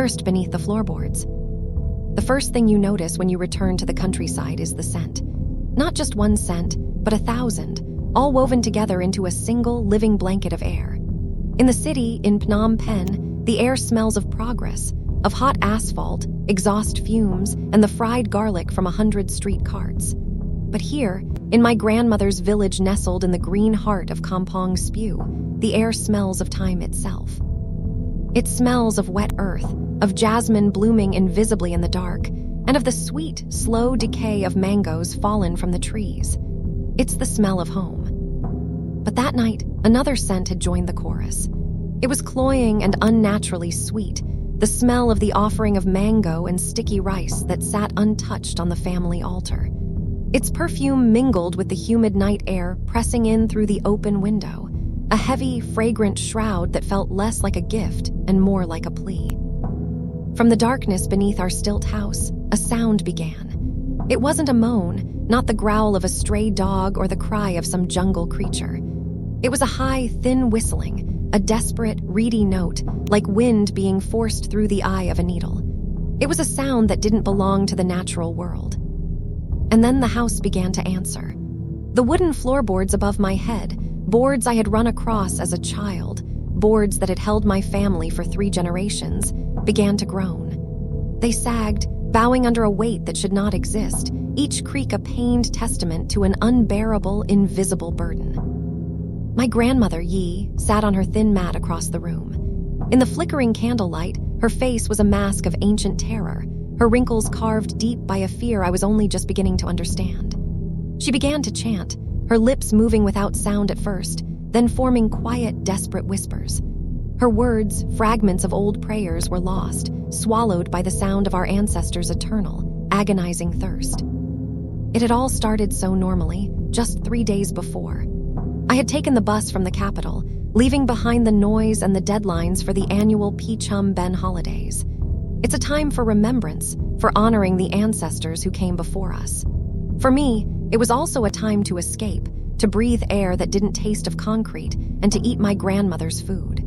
immersed beneath the floorboards. The first thing you notice when you return to the countryside is the scent. Not just one scent, but 1,000, all woven together into a single living blanket of air. In the city, in Phnom Penh, the air smells of progress, of hot asphalt, exhaust fumes, and the fried garlic from 100 street carts. But here, in my grandmother's village nestled in the green heart of Kampong Spew, the air smells of time itself. It smells of wet earth, of jasmine blooming invisibly in the dark, and of the sweet, slow decay of mangoes fallen from the trees. It's the smell of home. But that night, another scent had joined the chorus. It was cloying and unnaturally sweet, the smell of the offering of mango and sticky rice that sat untouched on the family altar. Its perfume mingled with the humid night air pressing in through the open window, a heavy, fragrant shroud that felt less like a gift and more like a plea. From the darkness beneath our stilt house, a sound began. It wasn't a moan, not the growl of a stray dog or the cry of some jungle creature. It was a high, thin whistling, a desperate, reedy note, like wind being forced through the eye of a needle. It was a sound that didn't belong to the natural world. And then the house began to answer. The wooden floorboards above my head, boards I had run across as a child, boards that had held my family for 3 generations, began to groan. They sagged, bowing under a weight that should not exist, each creak a pained testament to an unbearable, invisible burden. My grandmother, Yi, sat on her thin mat across the room. In the flickering candlelight, her face was a mask of ancient terror, her wrinkles carved deep by a fear I was only just beginning to understand. She began to chant, her lips moving without sound at first, then forming quiet, desperate whispers. Her words, fragments of old prayers, were lost, swallowed by the sound of our ancestors' eternal, agonizing thirst. It had all started so normally, just 3 days before. I had taken the bus from the capital, leaving behind the noise and the deadlines for the annual Pichum Ben holidays. It's a time for remembrance, for honoring the ancestors who came before us. For me, it was also a time to escape, to breathe air that didn't taste of concrete, and to eat my grandmother's food.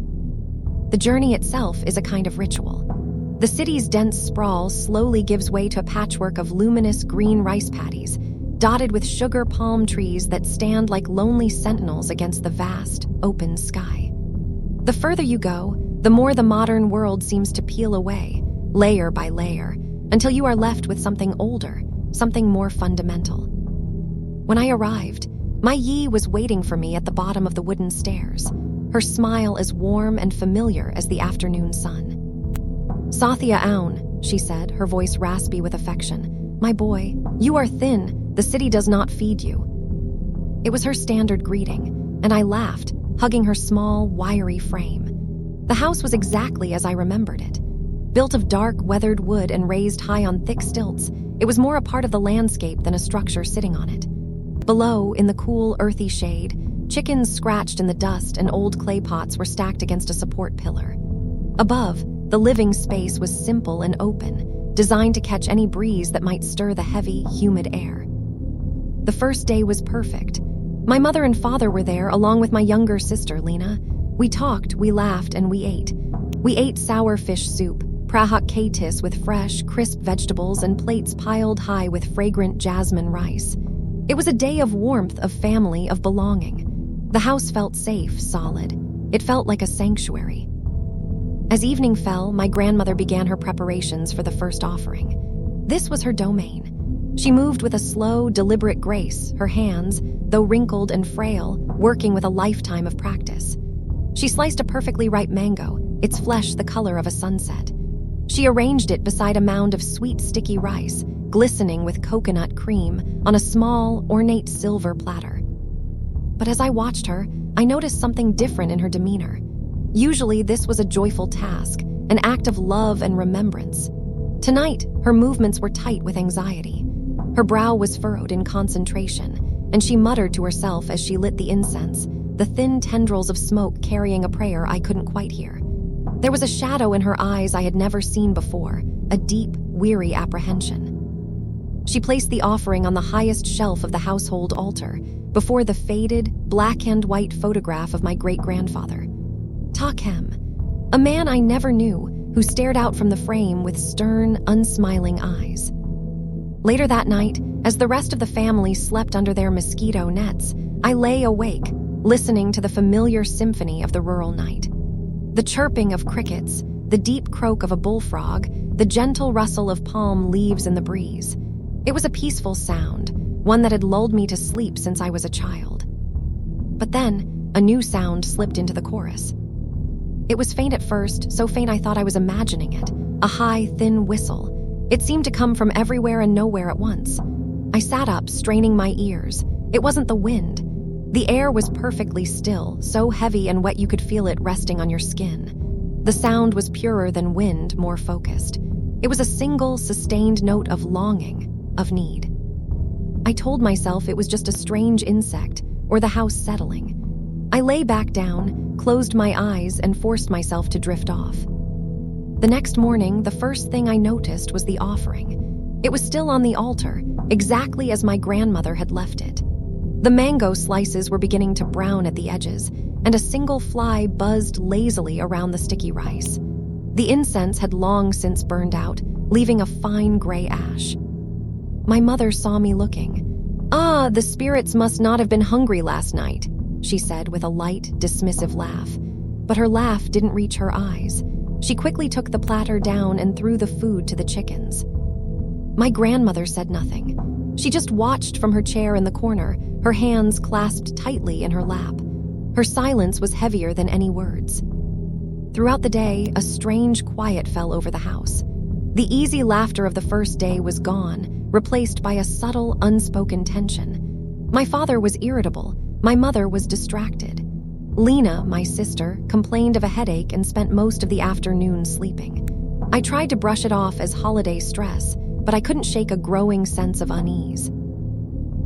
The journey itself is a kind of ritual. The city's dense sprawl slowly gives way to a patchwork of luminous green rice paddies, dotted with sugar palm trees that stand like lonely sentinels against the vast, open sky. The further you go, the more the modern world seems to peel away, layer by layer, until you are left with something older, something more fundamental. When I arrived, my Yi was waiting for me at the bottom of the wooden stairs, her smile as warm and familiar as the afternoon sun. "Sathya Aun," she said, her voice raspy with affection. "My boy, you are thin. The city does not feed you." It was her standard greeting, and I laughed, hugging her small, wiry frame. The house was exactly as I remembered it. Built of dark, weathered wood and raised high on thick stilts, it was more a part of the landscape than a structure sitting on it. Below, in the cool, earthy shade, chickens scratched in the dust and old clay pots were stacked against a support pillar. Above, the living space was simple and open, designed to catch any breeze that might stir the heavy, humid air. The first day was perfect. My mother and father were there, along with my younger sister, Lena. We talked, we laughed, and we ate. We ate sour fish soup, prahak katis with fresh, crisp vegetables, and plates piled high with fragrant jasmine rice. It was a day of warmth, of family, of belonging. The house felt safe, solid. It felt like a sanctuary. As evening fell, my grandmother began her preparations for the first offering. This was her domain. She moved with a slow, deliberate grace, her hands, though wrinkled and frail, working with a lifetime of practice. She sliced a perfectly ripe mango, its flesh the color of a sunset. She arranged it beside a mound of sweet, sticky rice, glistening with coconut cream, on a small, ornate silver platter. But as I watched her, I noticed something different in her demeanor. Usually, this was a joyful task, an act of love and remembrance. Tonight, her movements were tight with anxiety. Her brow was furrowed in concentration, and she muttered to herself as she lit the incense, the thin tendrils of smoke carrying a prayer I couldn't quite hear. There was a shadow in her eyes I had never seen before, a deep, weary apprehension. She placed the offering on the highest shelf of the household altar, before the faded, black-and-white photograph of my great-grandfather. Ta Kem, a man I never knew, who stared out from the frame with stern, unsmiling eyes. Later that night, as the rest of the family slept under their mosquito nets, I lay awake, listening to the familiar symphony of the rural night. The chirping of crickets, the deep croak of a bullfrog, the gentle rustle of palm leaves in the breeze. It was a peaceful sound, one that had lulled me to sleep since I was a child. But then, a new sound slipped into the chorus. It was faint at first, so faint I thought I was imagining it, a high, thin whistle. It seemed to come from everywhere and nowhere at once. I sat up, straining my ears. It wasn't the wind. The air was perfectly still, so heavy and wet you could feel it resting on your skin. The sound was purer than wind, more focused. It was a single, sustained note of longing, of need. I told myself it was just a strange insect, or the house settling. I lay back down, closed my eyes, and forced myself to drift off. The next morning, the first thing I noticed was the offering. It was still on the altar, exactly as my grandmother had left it. The mango slices were beginning to brown at the edges, and a single fly buzzed lazily around the sticky rice. The incense had long since burned out, leaving a fine gray ash. My mother saw me looking. "Ah, the spirits must not have been hungry last night," she said with a light, dismissive laugh. But her laugh didn't reach her eyes. She quickly took the platter down and threw the food to the chickens. My grandmother said nothing. She just watched from her chair in the corner, her hands clasped tightly in her lap. Her silence was heavier than any words. Throughout the day, a strange quiet fell over the house. The easy laughter of the first day was gone, replaced by a subtle, unspoken tension. My father was irritable. My mother was distracted. Lena, my sister, complained of a headache and spent most of the afternoon sleeping. I tried to brush it off as holiday stress, but I couldn't shake a growing sense of unease.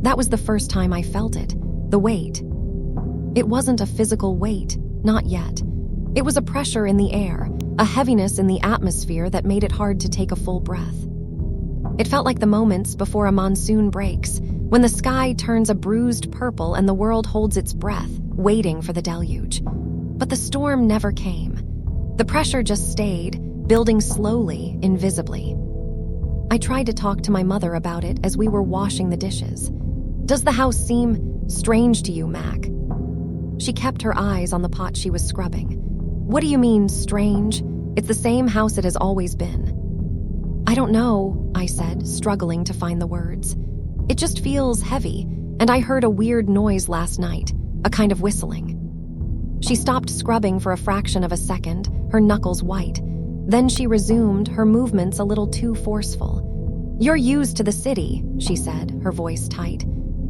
That was the first time I felt it, the weight. It wasn't a physical weight, not yet. It was a pressure in the air, a heaviness in the atmosphere that made it hard to take a full breath. It felt like the moments before a monsoon breaks, when the sky turns a bruised purple and the world holds its breath, waiting for the deluge. But the storm never came. The pressure just stayed, building slowly, invisibly. I tried to talk to my mother about it as we were washing the dishes. "Does the house seem strange to you, Mac?" She kept her eyes on the pot she was scrubbing. "What do you mean, strange? It's the same house it has always been." "I don't know," I said, struggling to find the words. "It just feels heavy, and I heard a weird noise last night, a kind of whistling." She stopped scrubbing for a fraction of a second, her knuckles white. Then she resumed, her movements a little too forceful. "You're used to the city," she said, her voice tight.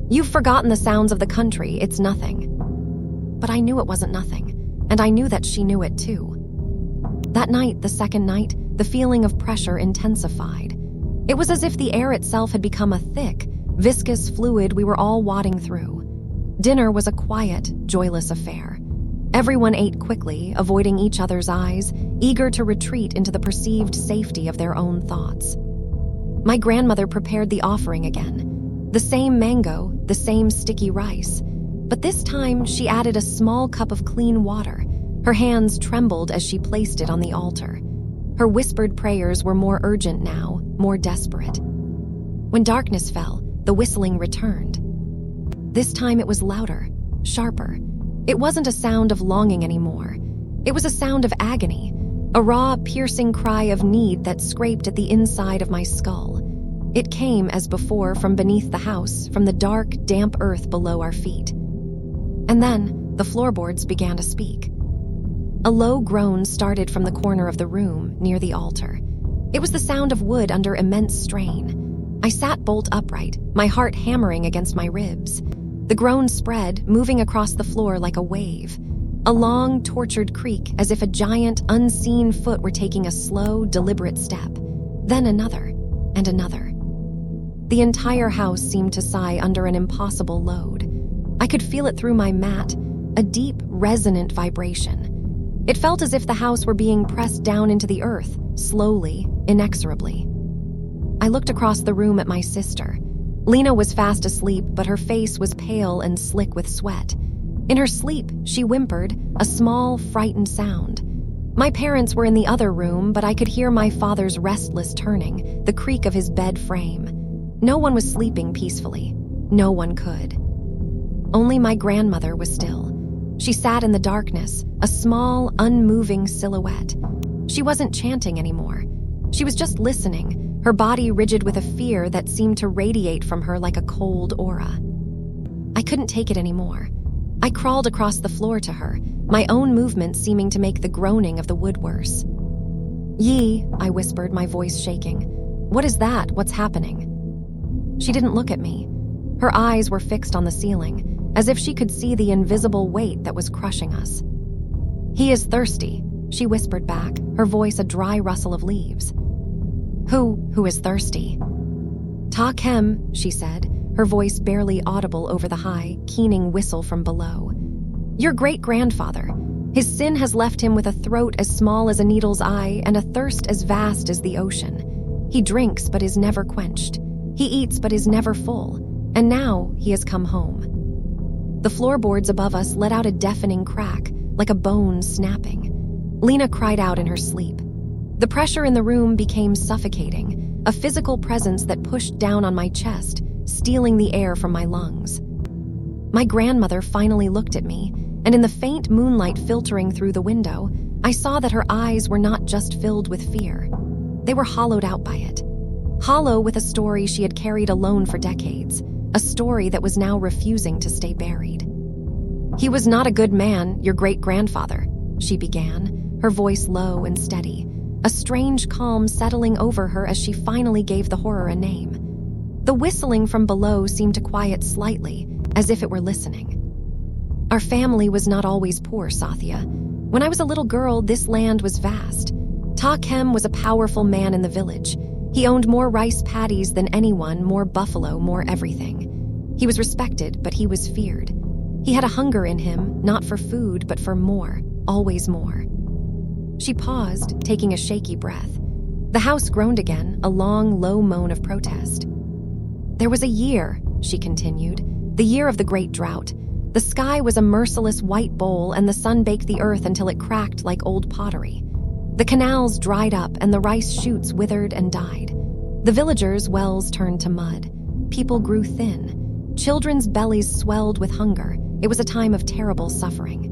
"You've forgotten the sounds of the country, it's nothing." But I knew it wasn't nothing, and I knew that she knew it too. That night, the second night, the feeling of pressure intensified. It was as if the air itself had become a thick, viscous fluid we were all wading through. Dinner was a quiet, joyless affair. Everyone ate quickly, avoiding each other's eyes, eager to retreat into the perceived safety of their own thoughts. My grandmother prepared the offering again. The same mango, the same sticky rice. But this time, she added a small cup of clean water. Her hands trembled as she placed it on the altar. Her whispered prayers were more urgent now, more desperate. When darkness fell, the whistling returned. This time it was louder, sharper. It wasn't a sound of longing anymore. It was a sound of agony, a raw, piercing cry of need that scraped at the inside of my skull. It came, as before, from beneath the house, from the dark, damp earth below our feet. And then, the floorboards began to speak. A low groan started from the corner of the room, near the altar. It was the sound of wood under immense strain. I sat bolt upright, my heart hammering against my ribs. The groan spread, moving across the floor like a wave. A long, tortured creak, as if a giant, unseen foot were taking a slow, deliberate step. Then another, and another. The entire house seemed to sigh under an impossible load. I could feel it through my mat, a deep, resonant vibration. It felt as if the house were being pressed down into the earth, slowly, inexorably. I looked across the room at my sister. Lena was fast asleep, but her face was pale and slick with sweat. In her sleep, she whimpered, a small, frightened sound. My parents were in the other room, but I could hear my father's restless turning, the creak of his bed frame. No one was sleeping peacefully. No one could. Only my grandmother was still. She sat in the darkness, a small, unmoving silhouette. She wasn't chanting anymore. She was just listening, her body rigid with a fear that seemed to radiate from her like a cold aura. I couldn't take it anymore. I crawled across the floor to her, my own movements seeming to make the groaning of the wood worse. "Yi," I whispered, my voice shaking. "What is that? What's happening?" She didn't look at me. Her eyes were fixed on the ceiling, as if she could see the invisible weight that was crushing us. "He is thirsty," she whispered back, her voice a dry rustle of leaves. Who is thirsty?" "Ta Kem," she said, her voice barely audible over the high, keening whistle from below. "Your great-grandfather. His sin has left him with a throat as small as a needle's eye and a thirst as vast as the ocean. He drinks but is never quenched. He eats but is never full. And now he has come home." The floorboards above us let out a deafening crack, like a bone snapping. Lena cried out in her sleep. The pressure in the room became suffocating, a physical presence that pushed down on my chest, stealing the air from my lungs. My grandmother finally looked at me, and in the faint moonlight filtering through the window, I saw that her eyes were not just filled with fear. They were hollowed out by it. Hollow with a story she had carried alone for decades, a story that was now refusing to stay buried. "He was not a good man, your great-grandfather," she began, her voice low and steady, a strange calm settling over her as she finally gave the horror a name. The whistling from below seemed to quiet slightly, as if it were listening. "Our family was not always poor, Sathya. When I was a little girl, this land was vast. Ta Kem was a powerful man in the village. He owned more rice paddies than anyone, more buffalo, more everything. He was respected, but he was feared. He had a hunger in him, not for food, but for more, always more." She paused, taking a shaky breath. The house groaned again, a long, low moan of protest. "There was a year," she continued, "the year of the great drought. The sky was a merciless white bowl, and the sun baked the earth until it cracked like old pottery. The canals dried up, and the rice shoots withered and died. The villagers' wells turned to mud. People grew thin. Children's bellies swelled with hunger. It was a time of terrible suffering.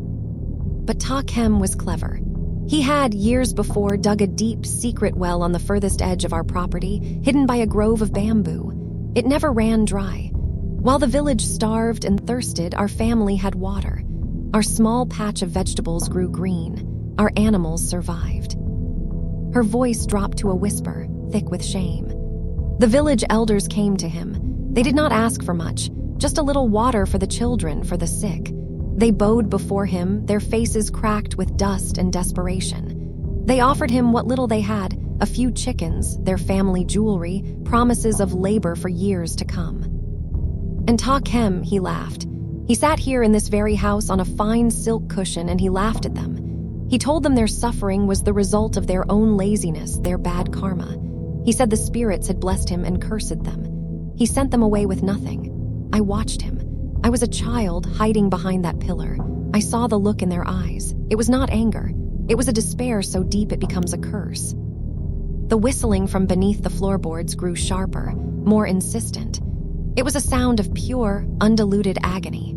But Ta Kem was clever. He had, years before, dug a deep, secret well on the furthest edge of our property, hidden by a grove of bamboo. It never ran dry. While the village starved and thirsted, our family had water. Our small patch of vegetables grew green. Our animals survived." Her voice dropped to a whisper, thick with shame. "The village elders came to him. They did not ask for much, just a little water for the children, for the sick. They bowed before him, their faces cracked with dust and desperation. They offered him what little they had, a few chickens, their family jewelry, promises of labor for years to come. And Ta Kem," he laughed. "He sat here in this very house on a fine silk cushion and he laughed at them. He told them their suffering was the result of their own laziness, their bad karma. He said the spirits had blessed him and cursed them. He sent them away with nothing. I watched him. I was a child hiding behind that pillar. I saw the look in their eyes. It was not anger. It was a despair so deep it becomes a curse." The whistling from beneath the floorboards grew sharper, more insistent. It was a sound of pure, undiluted agony.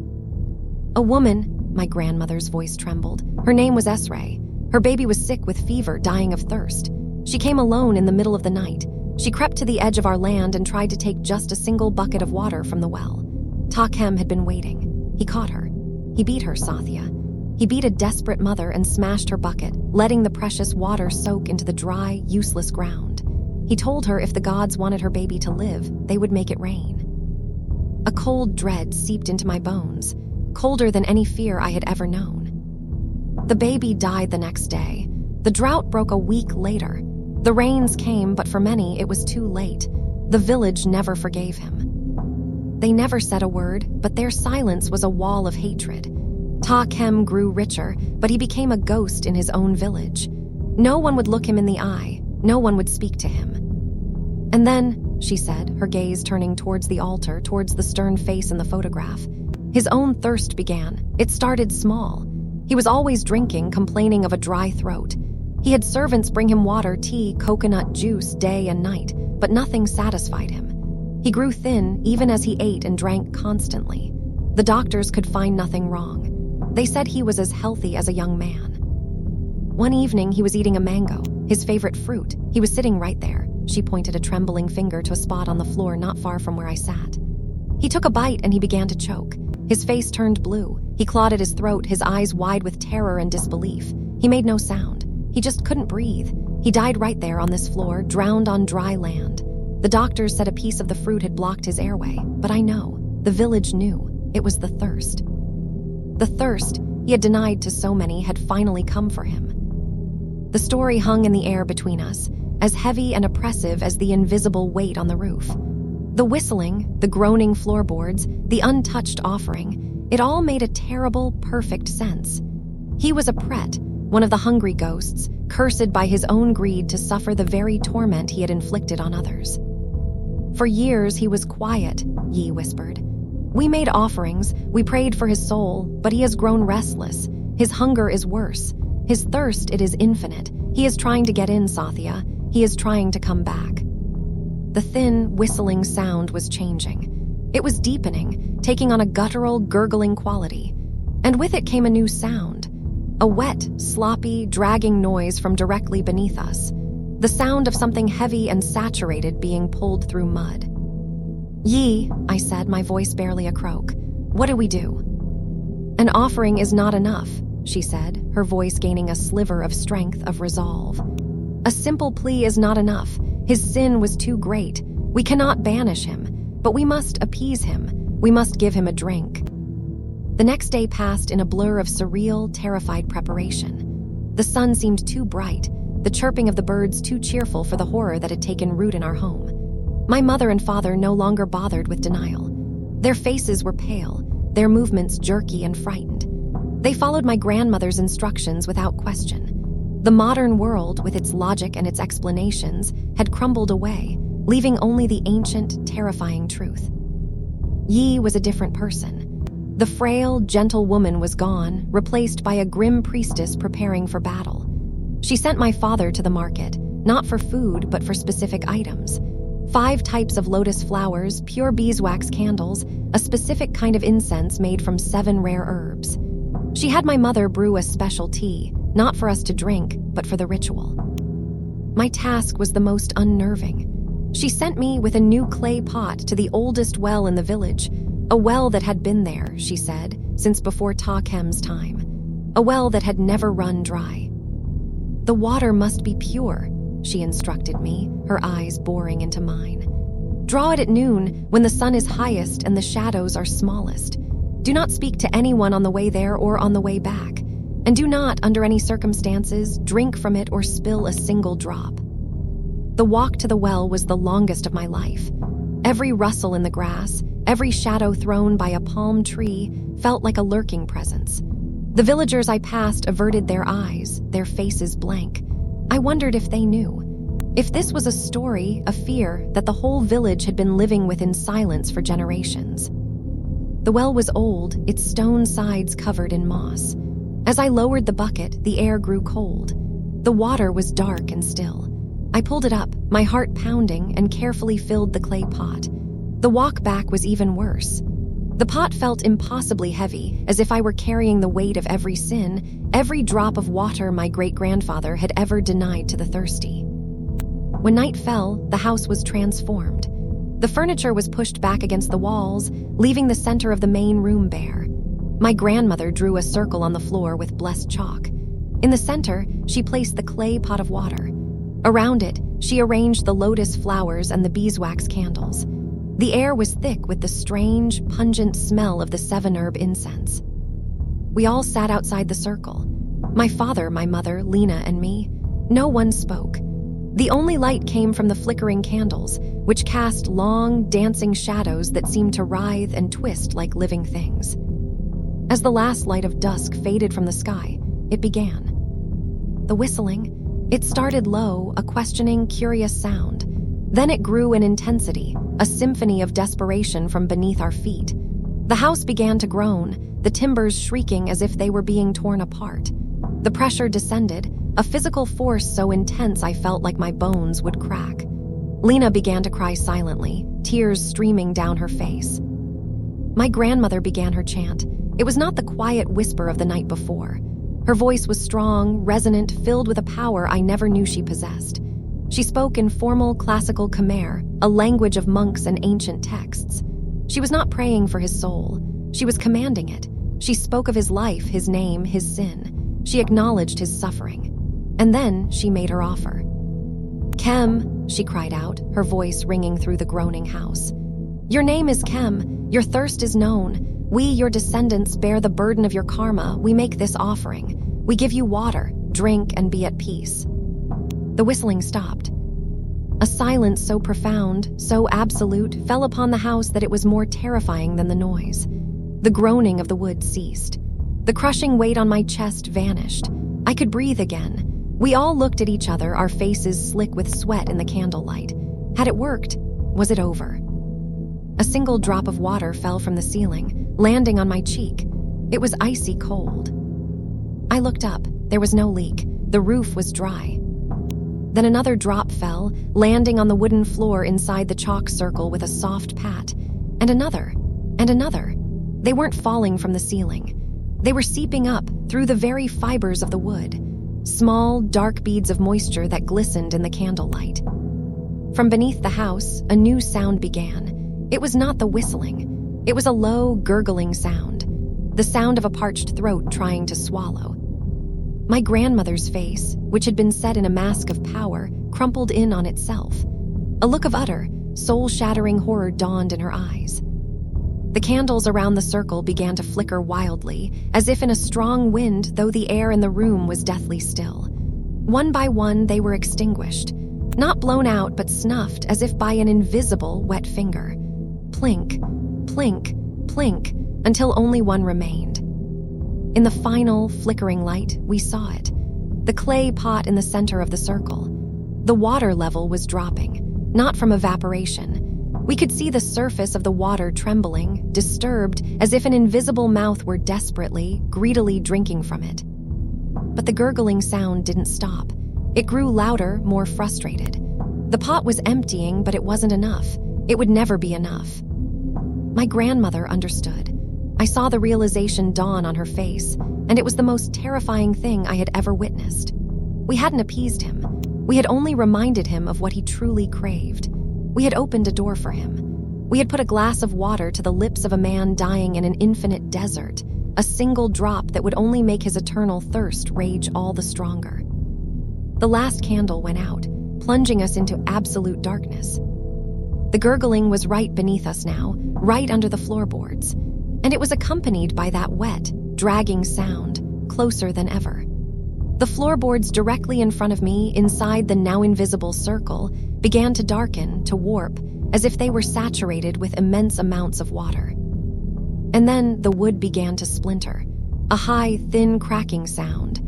"A woman," my grandmother's voice trembled. "Her name was Esray. Her baby was sick with fever, dying of thirst. She came alone in the middle of the night. She crept to the edge of our land and tried to take just a single bucket of water from the well. Ta Kem had been waiting. He caught her. He beat her, Sathya. He beat a desperate mother and smashed her bucket, letting the precious water soak into the dry, useless ground. He told her if the gods wanted her baby to live, they would make it rain." A cold dread seeped into my bones, colder than any fear I had ever known. The baby died the next day. The drought broke a week later. The rains came, but for many it was too late. The village never forgave him. They never said a word, but their silence was a wall of hatred. Ta Kem grew richer, but he became a ghost in his own village. No one would look him in the eye. No one would speak to him. "And then," she said, her gaze turning towards the altar, towards the stern face in the photograph, "his own thirst began. It started small. He was always drinking, complaining of a dry throat. He had servants bring him water, tea, coconut juice day and night, but nothing satisfied him. He grew thin even as he ate and drank constantly. The doctors could find nothing wrong. They said he was as healthy as a young man. One evening, he was eating a mango, his favorite fruit. He was sitting right there. She pointed a trembling finger to a spot on the floor not far from where I sat. He took a bite and he began to choke. His face turned blue. He clawed at his throat, his eyes wide with terror and disbelief. He made no sound. He just couldn't breathe. He died right there on this floor, drowned on dry land. The doctors said a piece of the fruit had blocked his airway, but I know. The village knew. It was the thirst. The thirst he had denied to so many had finally come for him. The story hung in the air between us, as heavy and oppressive as the invisible weight on the roof. The whistling, the groaning floorboards, the untouched offering, it all made a terrible, perfect sense. He was a Pret, one of the hungry ghosts, cursed by his own greed to suffer the very torment he had inflicted on others. For years he was quiet, Yi whispered. We made offerings, we prayed for his soul, but he has grown restless. His hunger is worse. His thirst, it is infinite. He is trying to get in, Sathya. He is trying to come back. The thin, whistling sound was changing. It was deepening, taking on a guttural, gurgling quality. And with it came a new sound. A wet, sloppy, dragging noise from directly beneath us. The sound of something heavy and saturated being pulled through mud. Yi, I said, my voice barely a croak. What do we do? An offering is not enough, she said, her voice gaining a sliver of strength, of resolve. A simple plea is not enough. His sin was too great. We cannot banish him, but we must appease him. We must give him a drink. The next day passed in a blur of surreal, terrified preparation. The sun seemed too bright, the chirping of the birds too cheerful for the horror that had taken root in our home. My mother and father no longer bothered with denial. Their faces were pale, their movements jerky and frightened. They followed my grandmother's instructions without question. The modern world, with its logic and its explanations, had crumbled away, leaving only the ancient, terrifying truth. Yi was a different person. The frail, gentle woman was gone, replaced by a grim priestess preparing for battle. She sent my father to the market, not for food, but for specific items. 5 types of lotus flowers, pure beeswax candles, a specific kind of incense made from 7 rare herbs. She had my mother brew a special tea, not for us to drink, but for the ritual. My task was the most unnerving. She sent me with a new clay pot to the oldest well in the village, a well that had been there, she said, since before Ta Khem's time. A well that had never run dry. The water must be pure, she instructed me, her eyes boring into mine. Draw it at noon, when the sun is highest and the shadows are smallest. Do not speak to anyone on the way there or on the way back. And do not, under any circumstances, drink from it or spill a single drop. The walk to the well was the longest of my life. Every rustle in the grass, every shadow thrown by a palm tree felt like a lurking presence. The villagers I passed averted their eyes, their faces blank. I wondered if they knew. If this was a story, a fear that the whole village had been living with in silence for generations. The well was old, its stone sides covered in moss. As I lowered the bucket, the air grew cold. The water was dark and still. I pulled it up, my heart pounding, and carefully filled the clay pot. The walk back was even worse. The pot felt impossibly heavy, as if I were carrying the weight of every sin, every drop of water my great-grandfather had ever denied to the thirsty. When night fell, the house was transformed. The furniture was pushed back against the walls, leaving the center of the main room bare. My grandmother drew a circle on the floor with blessed chalk. In the center, she placed the clay pot of water. Around it, she arranged the lotus flowers and the beeswax candles. The air was thick with the strange, pungent smell of the 7-herb incense. We all sat outside the circle. My father, my mother, Lena, and me. No one spoke. The only light came from the flickering candles, which cast long, dancing shadows that seemed to writhe and twist like living things. As the last light of dusk faded from the sky, it began. The whistling, it started low, a questioning, curious sound. Then it grew in intensity, a symphony of desperation from beneath our feet. The house began to groan, the timbers shrieking as if they were being torn apart. The pressure descended, a physical force so intense I felt like my bones would crack. Lena began to cry silently, tears streaming down her face. My grandmother began her chant. It was not the quiet whisper of the night before. Her voice was strong, resonant, filled with a power I never knew she possessed. She spoke in formal classical Khmer, a language of monks and ancient texts. She was not praying for his soul. She was commanding it. She spoke of his life, his name, his sin. She acknowledged his suffering. And then she made her offer. "Kem," she cried out, her voice ringing through the groaning house. "Your name is Kem. Your thirst is known. We, your descendants, bear the burden of your karma. We make this offering. We give you water. Drink and be at peace." The whistling stopped. A silence so profound, so absolute, fell upon the house that it was more terrifying than the noise. The groaning of the wood ceased. The crushing weight on my chest vanished. I could breathe again. We all looked at each other, our faces slick with sweat in the candlelight. Had it worked? Was it over? A single drop of water fell from the ceiling, landing on my cheek. It was icy cold. I looked up. There was no leak. The roof was dry. Then another drop fell, landing on the wooden floor inside the chalk circle with a soft pat. And another. And another. They weren't falling from the ceiling. They were seeping up through the very fibers of the wood. Small, dark beads of moisture that glistened in the candlelight. From beneath the house, a new sound began. It was not the whistling. It was a low, gurgling sound. The sound of a parched throat trying to swallow. My grandmother's face, which had been set in a mask of power, crumpled in on itself. A look of utter, soul-shattering horror dawned in her eyes. The candles around the circle began to flicker wildly, as if in a strong wind, though the air in the room was deathly still. One by one, they were extinguished. Not blown out, but snuffed as if by an invisible, wet finger. Plink, plink, plink, until only one remained. In the final, flickering light, we saw it. The clay pot in the center of the circle. The water level was dropping, not from evaporation. We could see the surface of the water trembling, disturbed, as if an invisible mouth were desperately, greedily drinking from it. But the gurgling sound didn't stop. It grew louder, more frustrated. The pot was emptying, but it wasn't enough. It would never be enough. My grandmother understood. I saw the realization dawn on her face, and it was the most terrifying thing I had ever witnessed. We hadn't appeased him. We had only reminded him of what he truly craved. We had opened a door for him. We had put a glass of water to the lips of a man dying in an infinite desert, a single drop that would only make his eternal thirst rage all the stronger. The last candle went out, plunging us into absolute darkness. The gurgling was right beneath us now, right under the floorboards, and it was accompanied by that wet, dragging sound, closer than ever. The floorboards directly in front of me, inside the now invisible circle, began to darken, to warp, as if they were saturated with immense amounts of water. And then the wood began to splinter, a high, thin cracking sound.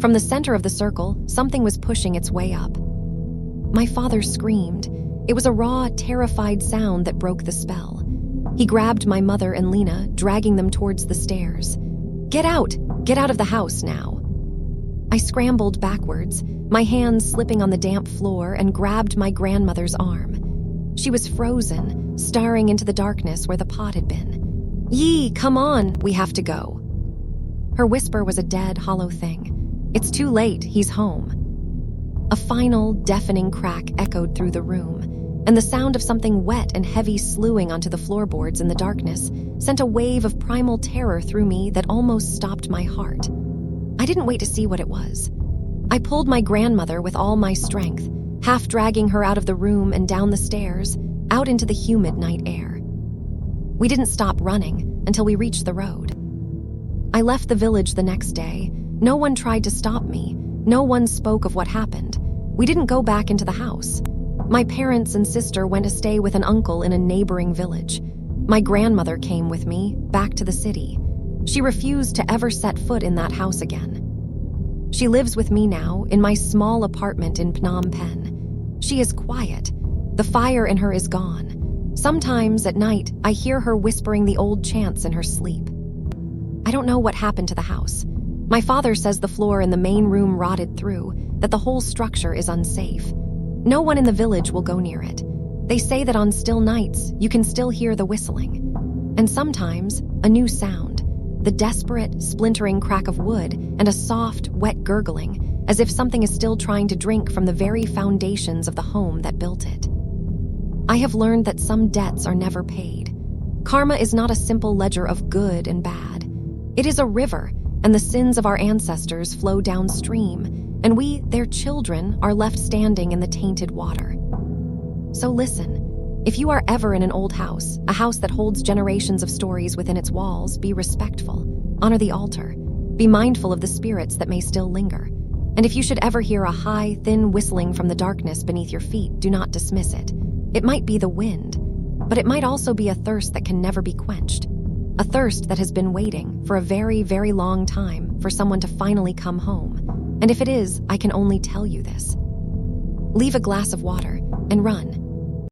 From the center of the circle, something was pushing its way up. My father screamed. It was a raw, terrified sound that broke the spell. He grabbed my mother and Lena, dragging them towards the stairs. Get out! Get out of the house now!" I scrambled backwards, my hands slipping on the damp floor, and grabbed my grandmother's arm. She was frozen, staring into the darkness where the pot had been. "Yee, come on, we have to go." Her whisper was a dead, hollow thing. "It's too late, he's home." A final, deafening crack echoed through the room, and the sound of something wet and heavy slewing onto the floorboards in the darkness sent a wave of primal terror through me that almost stopped my heart. I didn't wait to see what it was. I pulled my grandmother with all my strength, half dragging her out of the room and down the stairs, out into the humid night air. We didn't stop running until we reached the road. I left the village the next day. No one tried to stop me. No one spoke of what happened. We didn't go back into the house. My parents and sister went to stay with an uncle in a neighboring village. My grandmother came with me, back to the city. She refused to ever set foot in that house again. She lives with me now, in my small apartment in Phnom Penh. She is quiet. The fire in her is gone. Sometimes, at night, I hear her whispering the old chants in her sleep. I don't know what happened to the house. My father says the floor in the main room rotted through, that the whole structure is unsafe. No one in the village will go near it. They say that on still nights, you can still hear the whistling. And sometimes, a new sound, the desperate, splintering crack of wood and a soft, wet gurgling, as if something is still trying to drink from the very foundations of the home that built it. I have learned that some debts are never paid. Karma is not a simple ledger of good and bad. It is a river, and the sins of our ancestors flow downstream, and we, their children, are left standing in the tainted water. So listen, if you are ever in an old house, a house that holds generations of stories within its walls, be respectful, honor the altar, be mindful of the spirits that may still linger. And if you should ever hear a high, thin whistling from the darkness beneath your feet, do not dismiss it. It might be the wind, but it might also be a thirst that can never be quenched. A thirst that has been waiting for a very, very long time for someone to finally come home. And if it is, I can only tell you this. Leave a glass of water and run.